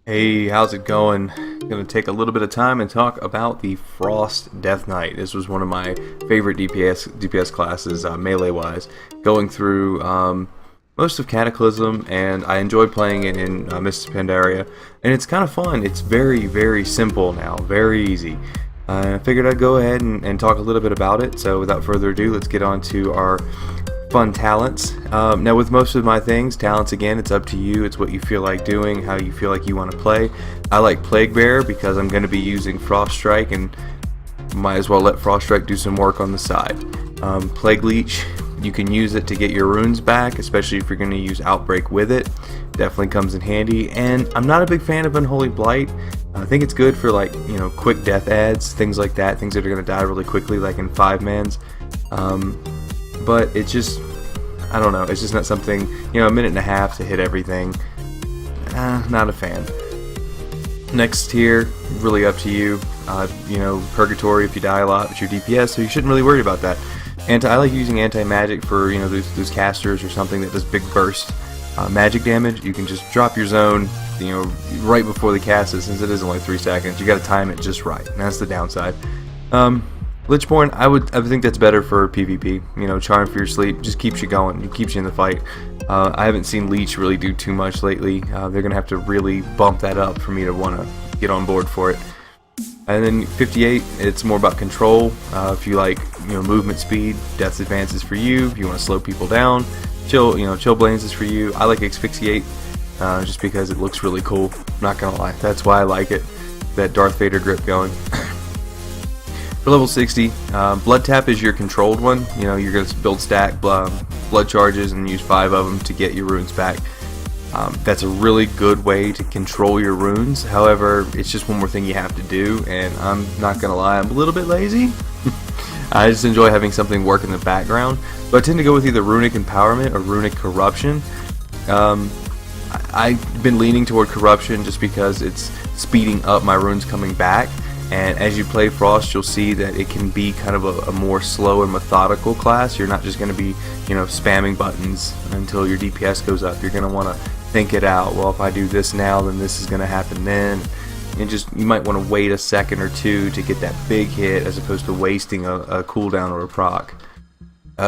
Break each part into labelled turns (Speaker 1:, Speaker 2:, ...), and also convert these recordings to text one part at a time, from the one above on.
Speaker 1: Hey, how's it going? Gonna take a little bit of time and talk about the Frost Deathknight. This was one of my favorite DPS classes, melee wise. Going through most of Cataclysm, and I enjoyed playing it in Mists of Pandaria, and it's kind of fun. It's very simple now, very easy. I figured I'd go ahead and talk a little bit about it. So without further ado, let's get on to our fun talents. Now with most of my things, talents again, it's up to you. It's what you feel like doing, how you feel like you want to play. I like Plague Bearer because I'm going to be using Frost Strike, and might as well let Frost Strike do some work on the side. Plague Leech, you can use it to get your runes back, especially if you're going to use Outbreak with it. Definitely comes in handy. And I'm not a big fan of Unholy Blight. I think it's good for, like, you know, quick death adds, things like that, things that are going to die really quickly, like in 5-mans. But it's just, I don't know, it's just not something, you know, a minute and a half to hit everything. Not a fan. Next tier, really up to you. You know, Purgatory if you die a lot, it's your DPS, so you shouldn't really worry about that. I like using anti-magic for, you know, those casters or something that does big burst magic damage. You can just drop your zone, you know, right before the cast is, since it is only 3 seconds. You got to time it just right, and that's the downside. Lichborn, I think that's better for PvP. You know, Charm for your sleep just keeps you going. It keeps you in the fight. I haven't seen Leech really do too much lately. They're gonna have to really bump that up for me to want to get on board for it. And then 58, it's more about control. If you like, you know, movement speed, Death's Advance is for you. If you want to slow people down, Chillblains is for you. I like Asphyxiate just because it looks really cool. I'm not gonna lie, that's why I like it. That Darth Vader grip going. For level 60, Blood Tap is your controlled one. You know, you're going to build stack blood charges and use 5 of them to get your runes back. That's a really good way to control your runes. However, it's just one more thing you have to do, and I'm not going to lie, I'm a little bit lazy. I just enjoy having something work in the background. But I tend to go with either Runic Empowerment or Runic Corruption. I've been leaning toward Corruption just because it's speeding up my runes coming back. And as you play Frost, you'll see that it can be kind of a more slow and methodical class. You're not just going to be, you know, spamming buttons until your DPS goes up. You're going to want to think it out. Well, if I do this now, then this is going to happen then. And you might want to wait a second or two to get that big hit, as opposed to wasting a cooldown or a proc.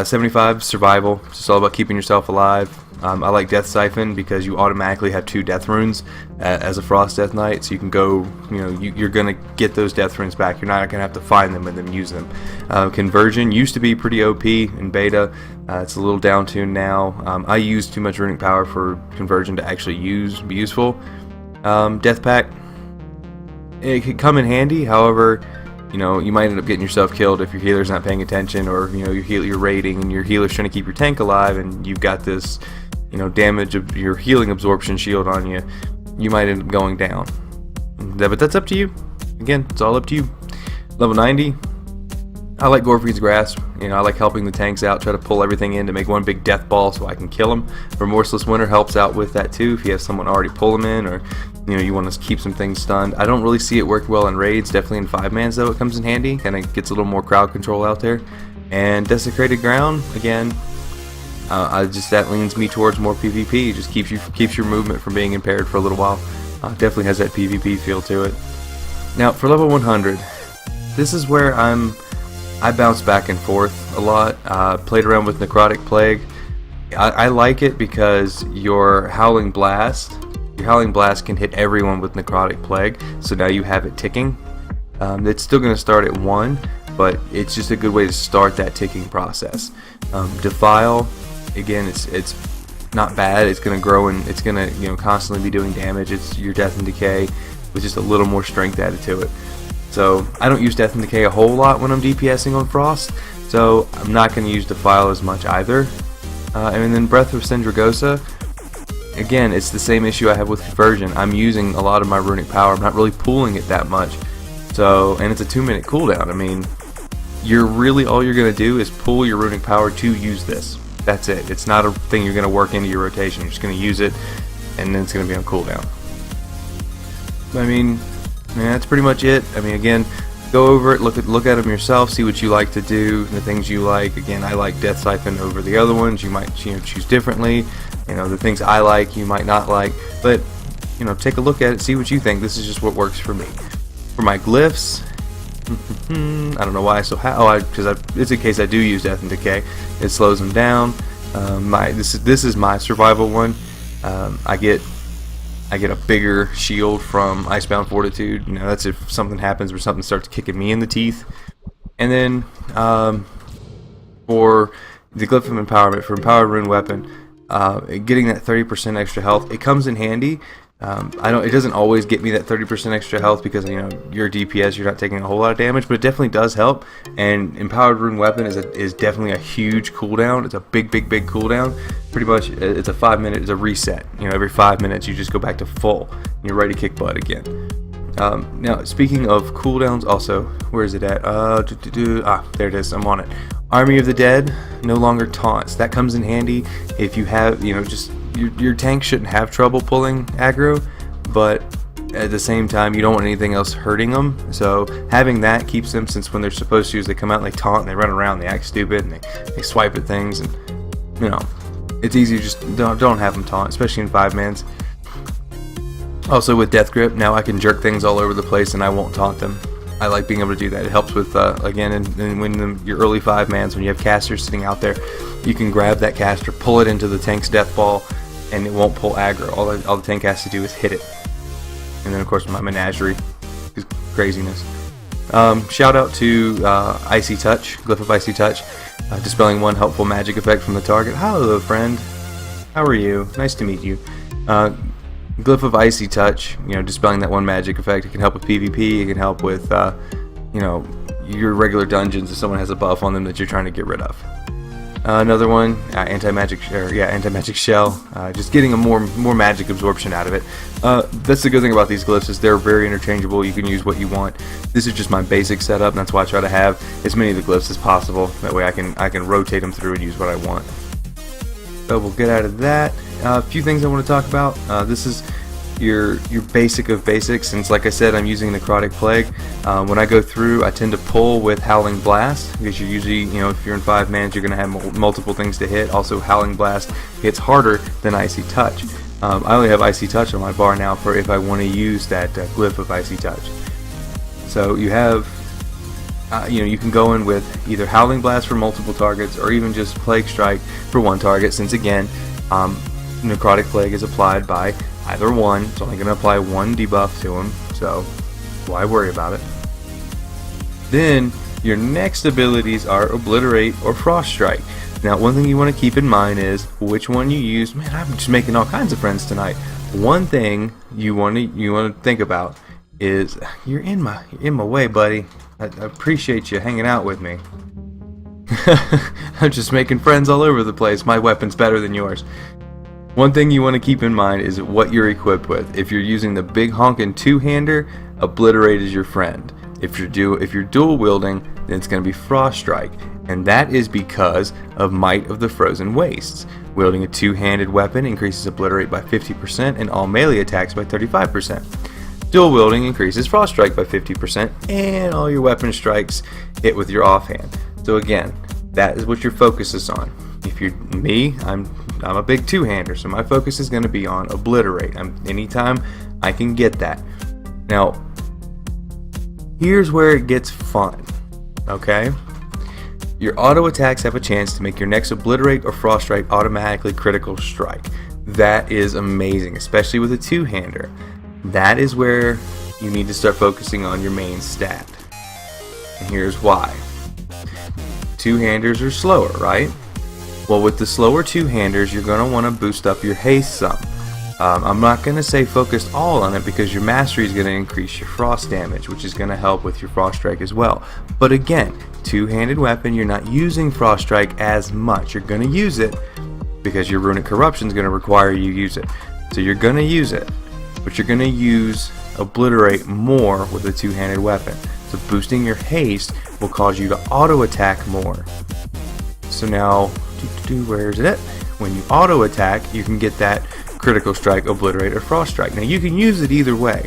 Speaker 1: 75, Survival. It's just all about keeping yourself alive. I like Death Siphon because you automatically have 2 death runes as a Frost Deathknight, so you can go, you know, you're going to get those death runes back. You're not going to have to find them and then use them. Conversion used to be pretty OP in beta. It's a little down-tuned now. I use too much runic power for Conversion to actually be useful. Death Pact, it could come in handy, however, you know, you might end up getting yourself killed if your healer's not paying attention, or, you know, you're raiding and your healer's trying to keep your tank alive, and you've got this, you know, damage of your healing absorption shield on you. You might end up going down. But that's up to you. Again, it's all up to you. Level 90, I like Gorfried's Grasp. You know, I like helping the tanks out, try to pull everything in to make one big death ball so I can kill them. Remorseless Winter helps out with that too, if you have someone already pull them in, or, you know, you want to keep some things stunned. I don't really see it work well in raids. Definitely in 5-mans though, it comes in handy. Kind of gets a little more crowd control out there. And Desecrated Ground, again, that leans me towards more PvP. It just keeps your movement from being impaired for a little while. Definitely has that PvP feel to it. Now for level 100, this is where I bounce back and forth a lot. Played around with Necrotic Plague. I like it because your Howling Blast can hit everyone with Necrotic Plague, so now you have it ticking. It's still going to start at 1, but it's just a good way to start that ticking process. Defile, again, it's not bad. It's going to grow, and it's going to, you know, constantly be doing damage. It's your Death and Decay with just a little more strength added to it. So I don't use Death and Decay a whole lot when I'm DPSing on Frost, so I'm not going to use Defile as much either. And then Breath of Syndragosa, again, it's the same issue I have with Conversion. I'm using a lot of my runic power. I'm not really pooling it that much. So, and it's a 2-minute cooldown. I mean, all you're going to do is pull your runic power to use this. That's it. It's not a thing you're going to work into your rotation. You're just going to use it, and then it's going to be on cooldown. I mean, yeah, that's pretty much it. I mean, again, go over it, look at them yourself, see what you like to do, the things you like. Again, I like Death Siphon over the other ones. You might, you know, choose differently. You know, the things I like, you might not like. But take a look at it, see what you think. This is just what works for me. For my glyphs, I don't know why I still have. Because it's in case I do use Death and Decay. It slows them down. This is my survival one. I get a bigger shield from Icebound Fortitude. That's if something happens where something starts kicking me in the teeth. And then for the Glyph of Empowerment, for Empowered Rune Weapon, getting that 30% extra health, it comes in handy. It doesn't always get me that 30% extra health because you're DPS, you're not taking a whole lot of damage, but it definitely does help. And Empowered Rune Weapon is definitely a huge cooldown. It's a big cooldown. Pretty much, it's a 5-minute, it's a reset. Every 5 minutes you just go back to full, and you're ready to kick butt again. Now, speaking of cooldowns, also, where is it at? There it is. I'm on it. Army of the Dead no longer taunts. That comes in handy if you have, just your tank shouldn't have trouble pulling aggro, but at the same time you don't want anything else hurting them. So having that keeps them, since when they're supposed to use, they come out and they taunt and they run around, they act stupid, and they swipe at things, and it's easy to just don't have them taunt, especially in 5-mans. Also with Death Grip, now I can jerk things all over the place and I won't taunt them. I like being able to do that. It helps with, again, when your early 5-mans, when you have casters sitting out there, you can grab that caster, pull it into the tank's death ball, and it won't pull aggro. All the tank has to do is hit it. And then, of course, my menagerie is craziness. Shout out to Icy Touch, Glyph of Icy Touch, dispelling one helpful magic effect from the target. Hello, friend. How are you? Nice to meet you. Glyph of Icy Touch, dispelling that one magic effect. It can help with PvP. It can help with, your regular dungeons if someone has a buff on them that you're trying to get rid of. Another one, anti-magic shell, just getting a more magic absorption out of it. That's the good thing about these glyphs, is they're very interchangeable. You can use what you want. This is just my basic setup, and that's why I try to have as many of the glyphs as possible. That way I can rotate them through and use what I want. So we'll get out of that. A few things I want to talk about. This is your basic of basics, since like I said, I'm using Necrotic Plague. When I go through, I tend to pull with Howling Blast, because you're usually, if you're in 5-mans, you're going to have multiple things to hit. Also, Howling Blast hits harder than Icy Touch. I only have Icy Touch on my bar now for if I want to use that Glyph of Icy Touch. So you have, you can go in with either Howling Blast for multiple targets, or even just Plague Strike for one target, since again, Necrotic Plague is applied by either one. It's only going to apply one debuff to him, so why worry about it? Then your next abilities are Obliterate or Frost Strike. Now, one thing you want to keep in mind is which one you use. Man, I'm just making all kinds of friends tonight. One thing you want to think about is you're in my way, buddy. I appreciate you hanging out with me. I'm just making friends all over the place. My weapon's better than yours. One thing you want to keep in mind is what you're equipped with. If you're using the big honkin' two-hander, Obliterate is your friend. If you're dual wielding, then it's going to be Frost Strike, and that is because of Might of the Frozen Wastes. Wielding a two-handed weapon increases Obliterate by 50% and all melee attacks by 35%. Dual wielding increases Frost Strike by 50% and all your weapon strikes hit with your offhand. So again, that is what your focus is on. If you're me, I'm a big two-hander, so my focus is going to be on Obliterate. Anytime I can get that. Now, here's where it gets fun, okay? Your auto attacks have a chance to make your next Obliterate or Frost Strike automatically critical strike. That is amazing, especially with a two-hander. That is where you need to start focusing on your main stat. And here's why. Two-handers are slower, right? Well, with the slower two-handers, you're going to want to boost up your haste some. I'm not going to say focus all on it, because your mastery is going to increase your frost damage, which is going to help with your Frost Strike as well. But again, two-handed weapon, you're not using Frost Strike as much. You're going to use it because your Runic Corruption is going to require you use it. So you're going to use it, but you're going to use Obliterate more with a two-handed weapon. So boosting your haste will cause you to auto attack more. So now, where is it? When you auto attack, you can get that critical strike, Obliterate, or Frost Strike. Now you can use it either way.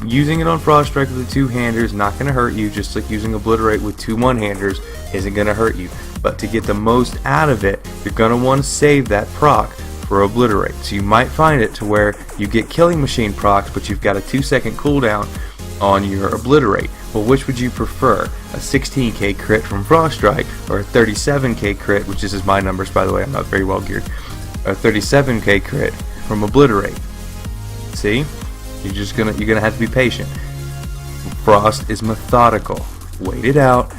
Speaker 1: Using it on Frost Strike with the two-hander is not going to hurt you, just like using Obliterate with two one-handers isn't going to hurt you. But to get the most out of it, you're going to want to save that proc for Obliterate. So you might find it to where you get Killing Machine procs, but you've got a 2-second cooldown on your Obliterate. Well, which would you prefer? A 16k crit from Frost Strike, or a 37k crit, which is my numbers by the way, I'm not very well geared, a 37k crit from Obliterate? See? You're gonna have to be patient. Frost is methodical. Wait it out,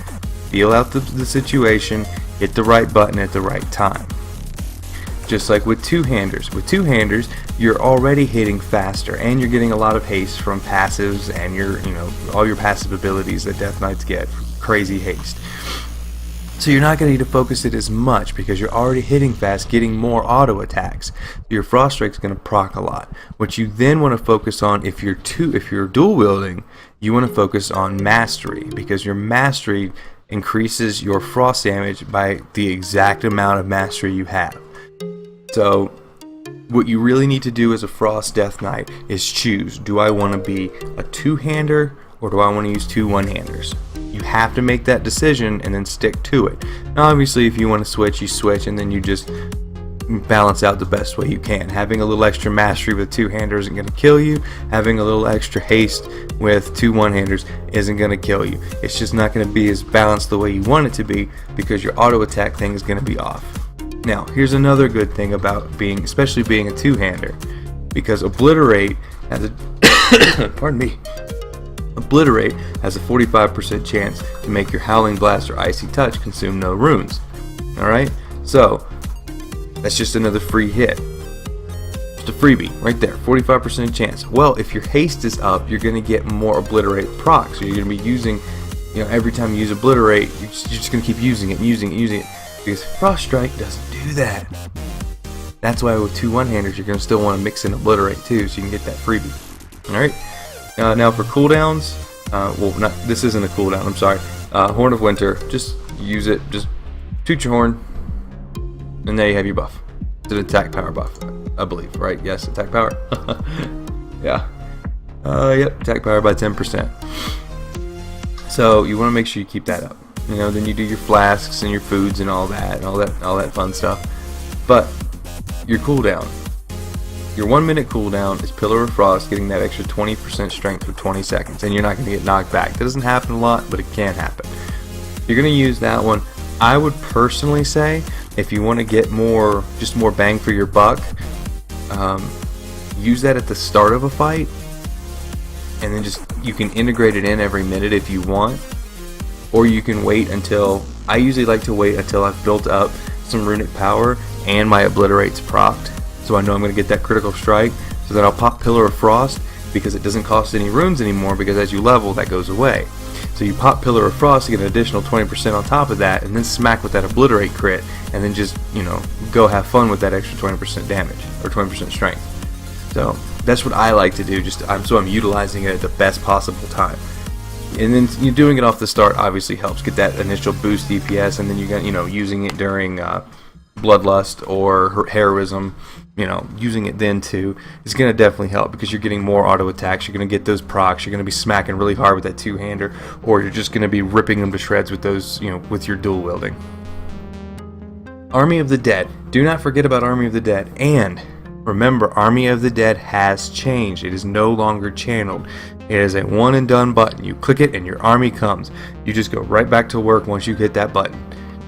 Speaker 1: feel out the situation, hit the right button at the right time. Just like with two-handers. With two-handers, you're already hitting faster, and you're getting a lot of haste from passives and all your passive abilities that Deathknights get. Crazy haste. So you're not going to need to focus it as much because you're already hitting fast, getting more auto attacks. Your Frost Strike's going to proc a lot. What you then want to focus on, if you're dual wielding, you want to focus on mastery, because your mastery increases your frost damage by the exact amount of mastery you have. So what you really need to do as a Frost Death Knight is choose, do I want to be a two-hander or do I want to use two one-handers? You have to make that decision and then stick to it. Now obviously if you want to switch, you switch, and then you just balance out the best way you can. Having a little extra mastery with two-handers isn't going to kill you. Having a little extra haste with two one-handers isn't going to kill you. It's just not going to be as balanced the way you want it to be, because your auto attack thing is going to be off. Now here's another good thing about especially being a two-hander, because Obliterate has a pardon me. Obliterate has a 45% chance to make your Howling Blast or Icy Touch consume no runes. Alright? So that's just another free hit. Just a freebie right there. 45% chance. Well, if your haste is up, you're going to get more Obliterate procs. So you're going to be using, every time you use Obliterate, you're just going to keep using it. Because Frost Strike doesn't do that. That's why with two one-handers, you're going to still want to mix in Obliterate too, so you can get that freebie. Alright? Now for cooldowns, this isn't a cooldown, I'm sorry. Horn of Winter, just use it, just toot your horn, and there you have your buff. It's an attack power buff, I believe, right? Yes, attack power. Yeah. Yep, attack power by 10%. So you want to make sure you keep that up. Then you do your flasks and your foods and all that fun stuff. But your cooldown. Your 1 minute cooldown is Pillar of Frost, getting that extra 20% strength for 20 seconds, and you're not going to get knocked back. That doesn't happen a lot, but it can happen. You're going to use that one. I would personally say, if you want to get more bang for your buck, use that at the start of a fight, and then you can integrate it in every minute if you want, or you can wait until, I usually like to wait until I've built up some runic power and my Obliterate's procced. So I know I'm going to get that critical strike, so then I'll pop Pillar of Frost, because it doesn't cost any runes anymore, because as you level that goes away. So you pop Pillar of Frost to get an additional 20% on top of that, and then smack with that Obliterate crit, and then just, go have fun with that extra 20% damage, or 20% strength. So that's what I like to do, so I'm utilizing it at the best possible time. And then you doing it off the start obviously helps get that initial boost DPS, and then you got, using it during Bloodlust or Heroism, using it then too is going to definitely help, because you're getting more auto attacks, you're going to get those procs, you're going to be smacking really hard with that two-hander, or you're just going to be ripping them to shreds with those, with your dual wielding. Army of the Dead. Do not forget about Army of the Dead. And remember, Army of the Dead has changed. It is no longer channeled. It is a one and done button. You click it and your army comes. You just go right back to work once you hit that button.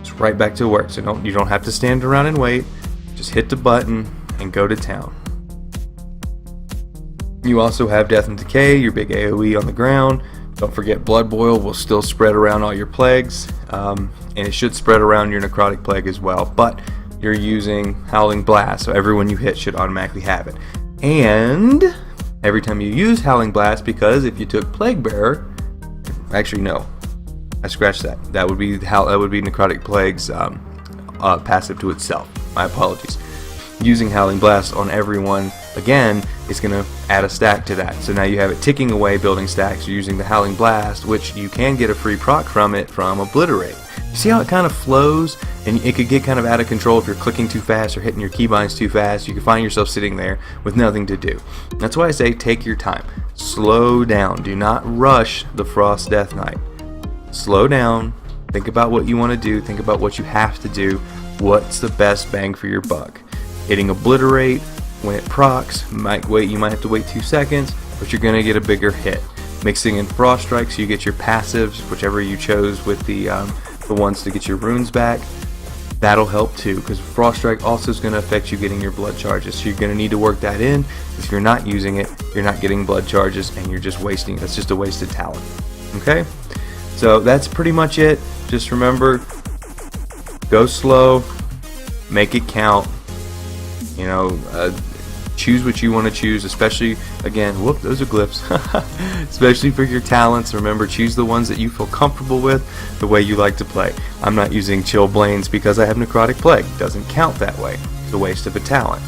Speaker 1: Just right back to work. So you don't have to stand around and wait. Just hit the button and go to town. You also have Death and Decay, your big AoE on the ground. Don't forget Blood Boil will still spread around all your plagues, and it should spread around your Necrotic Plague as well, but you're using Howling Blast, so everyone you hit should automatically have it. And every time you use Howling Blast, because if you took Plague Bearer, actually no, I scratched that. That would be Necrotic Plague's passive to itself. My apologies. Using Howling Blast on everyone again is going to add a stack to that. So now you have it ticking away, building stacks. You're using the Howling Blast, which you can get a free proc from it from Obliterate. You see how it kind of flows? And it could get kind of out of control if you're clicking too fast or hitting your keybinds too fast. You can find yourself sitting there with nothing to do. That's why I say take your time. Slow down. Do not rush the Frost Death Knight. Slow down. Think about what you want to do. Think about what you have to do. What's the best bang for your buck? Hitting Obliterate, when it procs, you might have to wait 2 seconds, but you're going to get a bigger hit. Mixing in Frost Strike so you get your passives, whichever you chose with the ones to get your runes back. That'll help too, because Frost Strike also is going to affect you getting your blood charges. So you're going to need to work that in. If you're not using it, you're not getting blood charges, and you're just wasting. That's just a wasted talent. Okay, so that's pretty much it. Just remember, go slow, make it count. You know, choose what you want to choose, especially, again, whoop, those are glyphs. Especially for your talents. Remember, choose the ones that you feel comfortable with, the way you like to play. I'm not using Chillblains because I have Necrotic Plague. Doesn't count that way. It's a waste of a talent.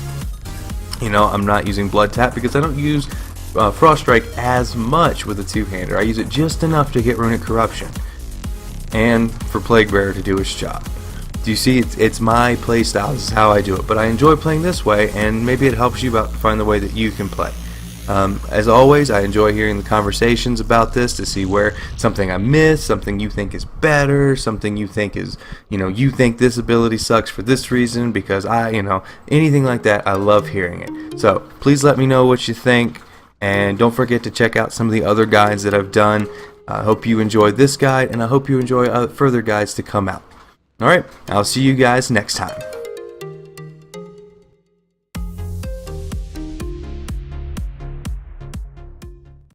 Speaker 1: You know, I'm not using Blood Tap because I don't use Frost Strike as much with a two-hander. I use it just enough to get Runic Corruption and for Plague Bearer to do its job. Do you see? It's my play style. This is how I do it. But I enjoy playing this way, and maybe it helps you find the way that you can play. As always, I enjoy hearing the conversations about this to see where something I missed, something you think is better, something you think is, you think this ability sucks for this reason because anything like that. I love hearing it. So please let me know what you think, and don't forget to check out some of the other guides that I've done. I hope you enjoyed this guide, and I hope you enjoy further guides to come out. Alright, I'll see you guys next time.